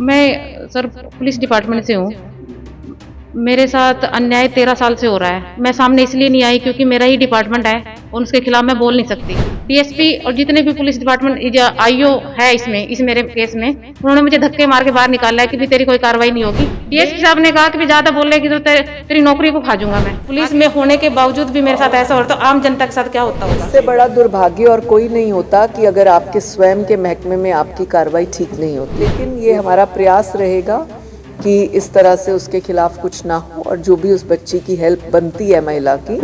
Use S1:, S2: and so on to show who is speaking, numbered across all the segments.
S1: मैं sir police department से हूँ। मेरे साथ अन्याय 13 साल से हो रहा है। मैं सामने इसलिए नहीं आई क्योंकि मेरा ही डिपार्टमेंट है और उसके खिलाफ मैं बोल नहीं सकती। डीएसपी और जितने भी पुलिस डिपार्टमेंट आईओ है इस मेरे केस में, उन्होंने मुझे धक्के मार के बाहर निकाला है कि भी तेरी कोई कार्रवाई नहीं होगी। डीएसपी साहब ने कहा कि भी ज़्यादा बोलेगी तो तेरी नौकरी को खा जाऊँगा मैं। पुलिस में होने के बावजूद भी मेरे साथ ऐसा हो रहा है तो आम जनता के साथ क्या होता होगा?
S2: इससे बड़ा दुर्भाग्य और कोई नहीं होता कि अगर आपके स्वयं के महकमे में आपकी कार्रवाई ठीक नहीं होती। लेकिन ये हमारा प्रयास रहेगा कि इस तरह से उसके खिलाफ कुछ ना हो और जो भी उस बच्ची की हेल्प बनती है महिला की,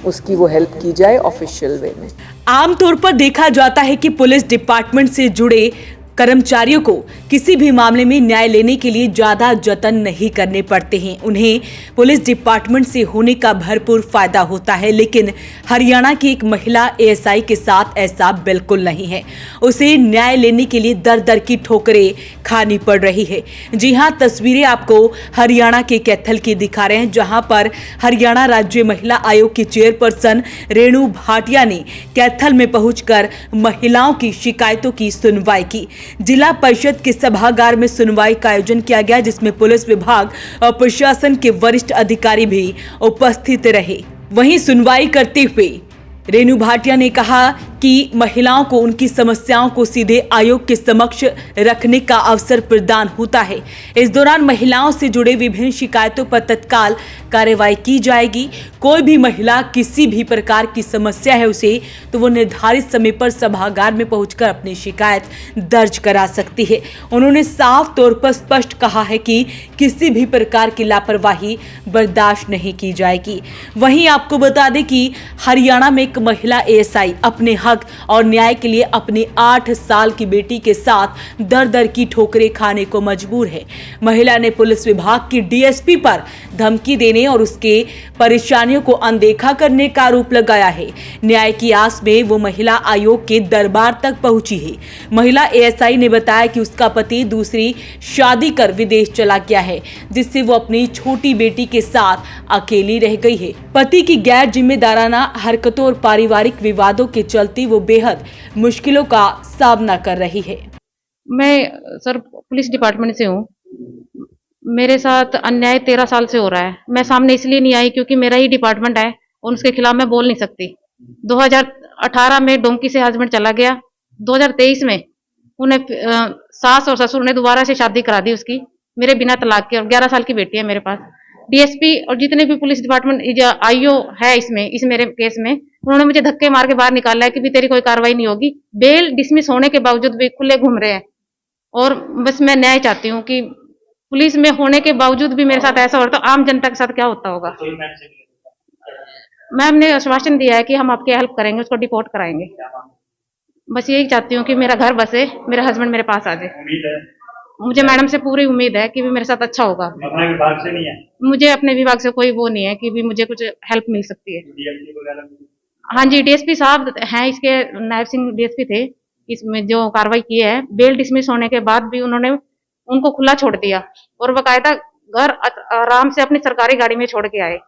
S2: उसकी वो हेल्प की जाए ऑफिशियल वे में।
S3: आमतौर पर देखा जाता है कि पुलिस डिपार्टमेंट से जुड़े कर्मचारियों को किसी भी मामले में न्याय लेने के लिए ज्यादा जतन नहीं करने पड़ते हैं। उन्हें पुलिस डिपार्टमेंट से होने का भरपूर फायदा होता है, लेकिन हरियाणा की एक महिला एएसआई के साथ ऐसा बिल्कुल नहीं है। उसे न्याय लेने के लिए दर दर की ठोकरें खानी पड़ रही है। जी हां, तस्वीरें आपको हरियाणा के कैथल की दिखा रहे हैं, जहां पर हरियाणा राज्य महिला आयोग की चेयरपर्सन रेणु भाटिया ने कैथल में पहुंचकर महिलाओं की शिकायतों की सुनवाई की। जिला परिषद के सभागार में सुनवाई का आयोजन किया गया, जिसमें पुलिस विभाग और प्रशासन के वरिष्ठ अधिकारी भी उपस्थित रहे। वहीं सुनवाई करते हुए रेणु भाटिया ने कहा कि महिलाओं को उनकी समस्याओं को सीधे आयोग के समक्ष रखने का अवसर प्रदान होता है। इस दौरान महिलाओं से जुड़े विभिन्न शिकायतों पर तत्काल कार्रवाई की जाएगी। कोई भी महिला किसी भी प्रकार की समस्या है उसे तो वो निर्धारित समय पर सभागार में पहुंचकर अपनी शिकायत दर्ज करा सकती है। उन्होंने साफ तौर पर स्पष्ट कहा है कि किसी भी प्रकार की लापरवाही बर्दाश्त नहीं की जाएगी। वहीं आपको बता दें कि हरियाणा में एक महिला एएसआई अपने हक और न्याय के लिए अपनी 8 साल की बेटी के साथ दर दर की ठोकरें खाने को मजबूर है। महिला ने पुलिस विभाग की डीएसपी पर धमकी देने और उसके परेशानियों को अनदेखा करने का आरोप लगाया है। न्याय की आस में वो महिला आयोग के दरबार तक पहुंची है। महिला एएसआई ने बताया कि उसका पति दूसरी शादी कर विदेश चला गया है, जिससे वो अपनी छोटी बेटी के साथ अकेली रह गई है। पति की गैर जिम्मेदाराना हरकतों और पारिवारिक विवादों के चलते वो बेहद मुश्किलों का सामना कर रही है।
S1: मैं सर पुलिस डिपार्टमेंट से हूँ। मेरे साथ अन्याय 13 साल से हो रहा है। मैं सामने इसलिए नहीं आई क्योंकि मेरा ही डिपार्टमेंट है और उसके खिलाफ मैं बोल नहीं सकती। 2018 में डोंकी से हस्बैंड चला गया। 2023 में उन्हें सास और ससुर ने दोबारा से शादी करा दी उसकी, मेरे बिना तलाक के, और 11 साल की बेटी है मेरे पास। डीएसपी और जितने भी पुलिस डिपार्टमेंट आईओ है इस मेरे केस में, उन्होंने मुझे धक्के मार के बाहर निकाला है कि भी तेरी कोई कार्रवाई नहीं होगी। बेल डिसमिस होने के बावजूद भी खुले घूम रहे हैं। और बस मैं न्याय चाहती हूँ कि पुलिस में होने के बावजूद भी मेरे साथ ऐसा हो रहा है तो आम जनता के साथ क्या होता होगा? मैम ने आश्वासन दिया है कि हम आपकी हेल्प करेंगे, उसको डिपोर्ट कराएंगे। बस यही चाहती हूँ कि मेरा घर बसे, मेरा हस्बैंड मेरे पास आ जाए। मुझे मैडम से पूरी उम्मीद है कि भी मेरे साथ अच्छा होगा।
S4: अपने विभाग से नहीं है?
S1: मुझे अपने विभाग से कोई वो नहीं है कि भी मुझे कुछ हेल्प मिल सकती है।
S4: डीएसपी वगैरह?
S1: हाँ जी, डीएसपी साहब हैं इसके, नायब सिंह डीएसपी थे। इसमें जो कार्रवाई की है, बेल डिसमिस होने के बाद भी उन्होंने उनको खुला छोड़ दिया और बाकायदा घर आराम से अपनी सरकारी गाड़ी में छोड़ के आए।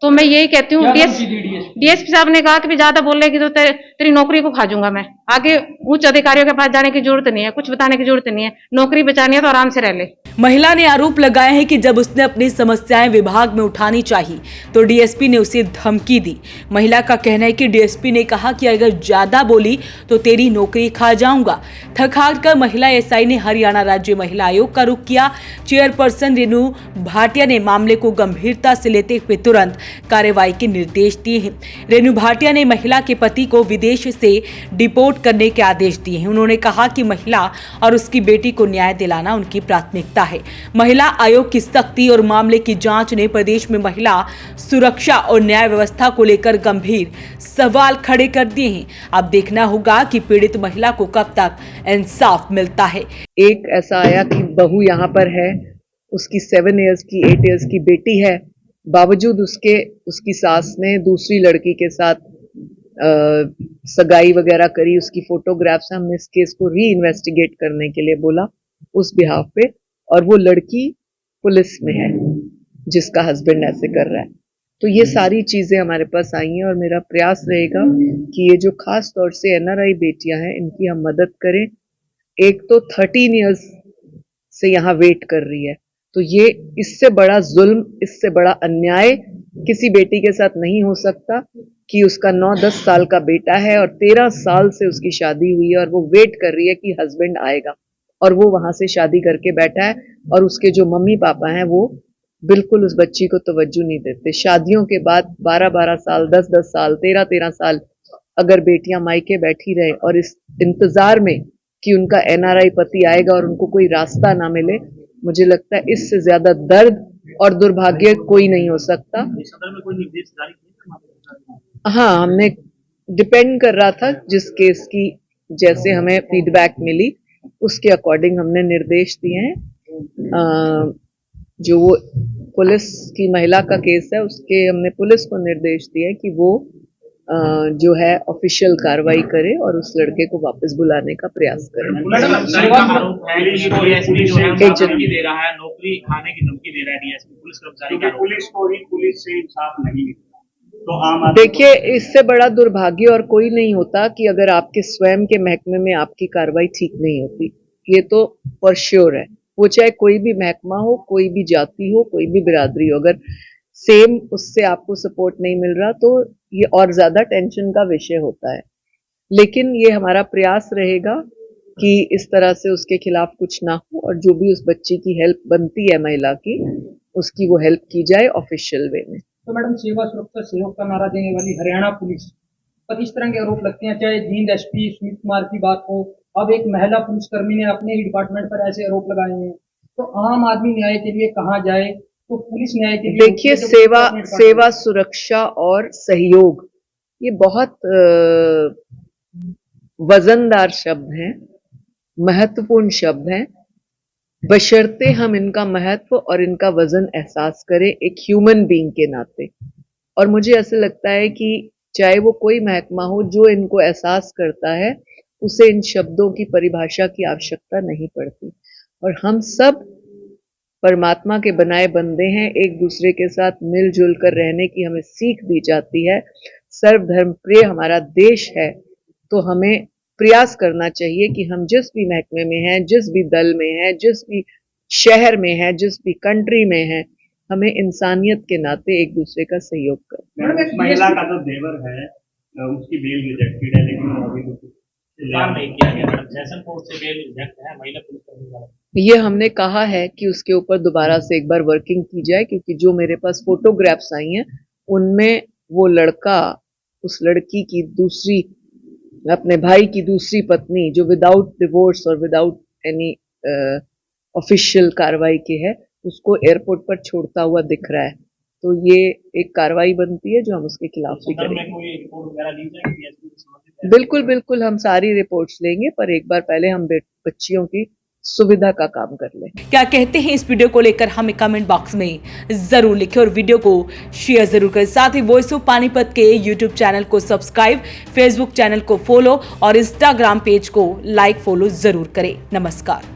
S1: तो मैं यही कहती हूँ, डीएसपी साहब ने कहा कि भी ज्यादा बोलेगी तो तेरी नौकरी को खा जाऊंगा मैं। आगे उच्च अधिकारियों के पास जाने की जरूरत नहीं है, कुछ बताने की जरूरत नहीं है। नौकरी बचानी है तो आराम से रह ले।
S3: महिला ने आरोप लगाया है कि जब उसने अपनी समस्याएं विभाग में उठानी चाहिए तो डीएसपी ने उसे धमकी दी। महिला का कहना है कि डीएसपी ने कहा कि अगर ज्यादा बोली तो तेरी नौकरी खा जाऊंगा। थक हार कर महिला एसआई ने हरियाणा राज्य महिला आयोग का रुख किया। चेयरपर्सन रेणु भाटिया ने मामले को गंभीरता से लेते हुए तुरंत कार्रवाई के निर्देश दिए हैं। रेणु भाटिया ने महिला के पति को विदेश से डिपोर्ट करने के आदेश दिए हैं। उन्होंने कहा कि महिला और उसकी बेटी को न्याय दिलाना उनकी प्राथमिकता है। महिला आयोग की सख्ती और मामले की जांच ने प्रदेश में महिला सुरक्षा और न्याय व्यवस्था को लेकर गंभीर सवाल खड़े कर दिए हैं। अब देखना होगा कि पीड़ित महिला को कब तक इंसाफ मिलता है।
S2: एक ऐसा आया कि बहू यहाँ पर है, उसकी 7 इयर्स की 8 इयर्स की बेटी है, बावजूद उसकी सास ने दूसरी लड़की के साथ सगाई वगैरह करी। उसकी फोटोग्राफ्स, हमने इस केस को री इन्वेस्टिगेट करने के लिए बोला उस बिहाफ पे, और वो लड़की पुलिस में है जिसका हस्बैंड ऐसे कर रहा है। तो ये सारी चीजें हमारे पास आई हैं और मेरा प्रयास रहेगा कि ये जो खास तौर से एनआरआई बेटियां हैं इनकी हम मदद करें। एक तो 13 इयर्स से यहाँ वेट कर रही है। तो ये इससे बड़ा जुल्म, इससे बड़ा अन्याय किसी बेटी के साथ नहीं हो सकता कि उसका 9-10 साल का बेटा है और 13 साल से उसकी शादी हुई है और वो वेट कर रही है कि हस्बैंड आएगा, और वो वहां से शादी करके बैठा है और उसके जो मम्मी पापा हैं वो बिल्कुल उस बच्ची को तवज्जो नहीं देते। शादियों के बाद 12-12 साल, 10-10 साल, 13-13 साल अगर बेटियां मायके बैठी रहे और इस इंतजार में कि उनका NRI पति आएगा और उनको कोई रास्ता ना मिले, मुझे लगता है इससे ज्यादा दर्द और दुर्भाग्य कोई नहीं हो सकता।
S4: सदर में कोई निर्देश जारी किए?
S2: हाँ, हमने डिपेंड कर रहा था जिस केस की जैसे हमें फीडबैक मिली उसके अकॉर्डिंग हमने निर्देश दिए हैं। जो वो पुलिस की महिला का केस है उसके हमने पुलिस को निर्देश दिए कि वो जो है ऑफिशियल कार्रवाई करे और उस लड़के को वापस बुलाने का प्रयास करे।
S4: धमकी दे रहा है, नौकरी खाने की धमकी दे रहा है डीएसपी, पुलिस कर्मचारी का पुलिस को ही पुलिस से इंसाफ नहीं मिलता। तो आम
S2: देखिए, इससे बड़ा दुर्भाग्य और कोई नहीं होता कि अगर आपके स्वयं के महकमे में आपकी कार्रवाई ठीक नहीं होती। ये तो फॉर श्योर है, वो चाहे कोई भी महकमा हो, कोई भी जाति हो, कोई भी बिरादरी हो, अगर सेम उससे आपको सपोर्ट नहीं मिल रहा तो ये और ज्यादा टेंशन का विषय होता है। लेकिन ये हमारा प्रयास रहेगा कि इस तरह से उसके खिलाफ कुछ ना हो और जो भी उस बच्ची की हेल्प बनती है महिला की, उसकी वो हेल्प की जाए ऑफिशियल वे में।
S5: तो मैडम, सेवा सुरक्षा सहयोग का नारा देने वाली हरियाणा पुलिस पर इस तरह के आरोप लगते हैं, चाहे जींद एसपी सुमित कुमार की बात हो, अब एक महिला पुलिसकर्मी ने अपने ही डिपार्टमेंट पर ऐसे आरोप लगाए हैं, तो आम आदमी न्याय के लिए कहाँ जाए? तो पुलिस न्याय के लिए
S2: देखिए, सेवा सुरक्षा और सहयोग ये बहुत वजनदार शब्द हैं, महत्वपूर्ण शब्द हैं, बशर्ते हम इनका महत्व और इनका वजन एहसास करें एक ह्यूमन बीइंग के नाते। और मुझे ऐसा लगता है कि चाहे वो कोई महकमा हो, जो इनको एहसास करता है उसे इन शब्दों की परिभाषा की आवश्यकता नहीं पड़ती। और हम सब परमात्मा के बनाए बंदे हैं, एक दूसरे के साथ मिलजुल कर रहने की हमें सीख दी जाती है। सर्वधर्म प्रिय हमारा देश है, तो हमें प्रयास करना चाहिए कि हम जिस भी महकमे में हैं, जिस भी दल में हैं, जिस भी शहर में हैं, जिस भी कंट्री में हैं, हमें इंसानियत के नाते एक दूसरे का सहयोग करें।
S4: महिला का जो देवर है उसकी बेल रिजेक्टेड है, लेकिन अभी नहीं किया गया। सेशन कोर्ट से बेल रिजेक्ट है महिला पुलिसकर्मी का।
S2: ये हमने कहा है कि उसके ऊपर दोबारा से एक बार वर्किंग की जाए, क्योंकि जो मेरे पास फोटोग्राफ्स आई हैं उनमें वो लड़का उस लड़की की दूसरी, अपने भाई की दूसरी पत्नी जो विदाउट डिवोर्स और विदाउट एनी ऑफिशियल कार्रवाई के है, उसको एयरपोर्ट पर छोड़ता हुआ दिख रहा है। तो ये एक कार्रवाई बनती है जो हम उसके खिलाफ भी करेंगे। बिल्कुल बिल्कुल, हम सारी रिपोर्ट्स लेंगे, पर एक बार पहले हम बच्चियों की सुविधा का काम कर लें।
S3: क्या कहते हैं इस वीडियो को लेकर हमें कमेंट बॉक्स में जरूर लिखें और वीडियो को शेयर जरूर करें। साथ ही वॉइस ऑफ पानीपत के यूट्यूब चैनल को सब्सक्राइब, फेसबुक चैनल को फॉलो और इंस्टाग्राम पेज को लाइक फॉलो जरूर करें। नमस्कार।